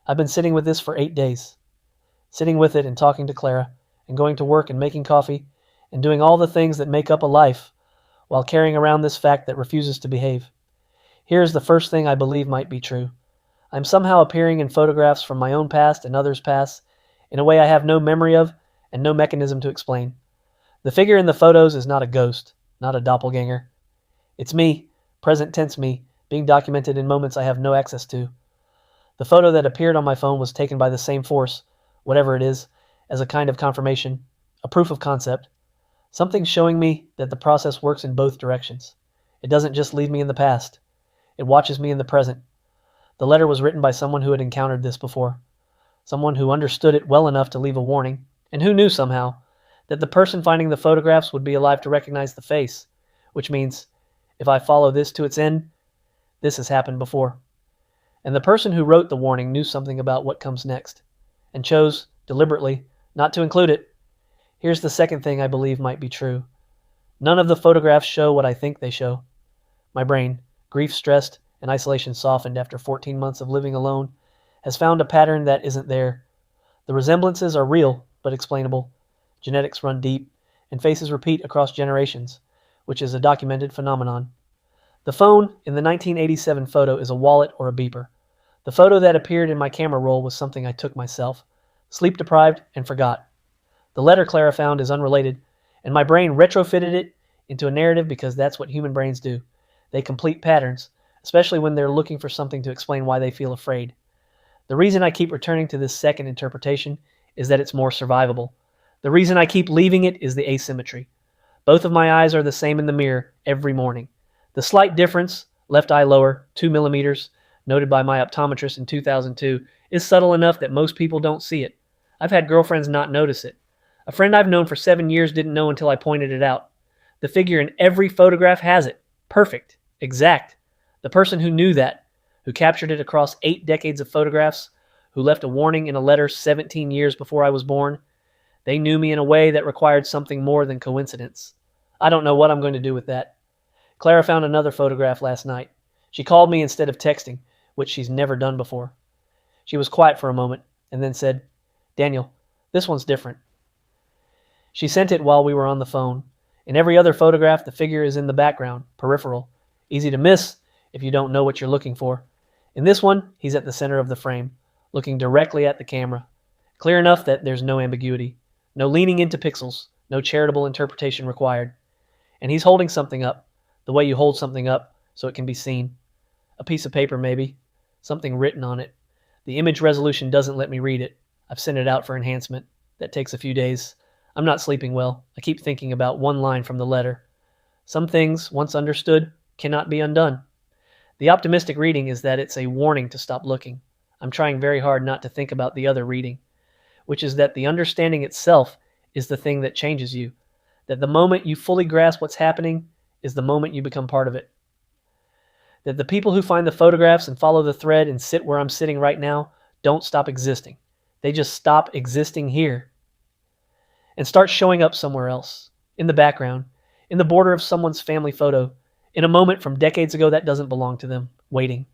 I've been sitting with this for 8 days. Sitting with it and talking to Clara, and going to work and making coffee, and doing all the things that make up a life, while carrying around this fact that refuses to behave. Here is the first thing I believe might be true. I'm somehow appearing in photographs from my own past and others' past in a way I have no memory of and no mechanism to explain. The figure in the photos is not a ghost, not a doppelganger. It's me, present tense me, being documented in moments I have no access to. The photo that appeared on my phone was taken by the same force, whatever it is, as a kind of confirmation, a proof of concept, something showing me that the process works in both directions. It doesn't just leave me in the past. It watches me in the present. The letter was written by someone who had encountered this before, someone who understood it well enough to leave a warning, and who knew somehow that the person finding the photographs would be alive to recognize the face, which means, if I follow this to its end, this has happened before. And the person who wrote the warning knew something about what comes next, and chose, deliberately, not to include it. Here's the second thing I believe might be true. None of the photographs show what I think they show. My brain, grief-stressed and isolation softened after 14 months of living alone, has found a pattern that isn't there. The resemblances are real, but explainable. Genetics run deep, and faces repeat across generations, which is a documented phenomenon. The phone in the 1987 photo is a wallet or a beeper. The photo that appeared in my camera roll was something I took myself, sleep-deprived, and forgot. The letter Clara found is unrelated, and my brain retrofitted it into a narrative because that's what human brains do. They complete patterns, especially when they're looking for something to explain why they feel afraid. The reason I keep returning to this second interpretation is that it's more survivable. The reason I keep leaving it is the asymmetry. Both of my eyes are the same in the mirror every morning. The slight difference, left eye lower, 2 millimeters, noted by my optometrist in 2002, is subtle enough that most people don't see it. I've had girlfriends not notice it. A friend I've known for 7 years didn't know until I pointed it out. The figure in every photograph has it. Perfect. Exact. The person who knew that, who captured it across 8 decades of photographs, who left a warning in a letter 17 years before I was born, they knew me in a way that required something more than coincidence. I don't know what I'm going to do with that. Clara found another photograph last night. She called me instead of texting, which she's never done before. She was quiet for a moment, and then said, "Daniel, this one's different." She sent it while we were on the phone. In every other photograph, the figure is in the background, peripheral, easy to miss if you don't know what you're looking for. In this one, he's at the center of the frame, looking directly at the camera. Clear enough that there's no ambiguity, no leaning into pixels, no charitable interpretation required. And he's holding something up, the way you hold something up so it can be seen. A piece of paper, maybe. Something written on it. The image resolution doesn't let me read it. I've sent it out for enhancement. That takes a few days. I'm not sleeping well. I keep thinking about one line from the letter. Some things, once understood, cannot be undone. The optimistic reading is that it's a warning to stop looking. I'm trying very hard not to think about the other reading, which is that the understanding itself is the thing that changes you. That the moment you fully grasp what's happening is the moment you become part of it. That the people who find the photographs and follow the thread and sit where I'm sitting right now don't stop existing. They just stop existing here and start showing up somewhere else, in the background, in the border of someone's family photo, in a moment from decades ago that doesn't belong to them, waiting.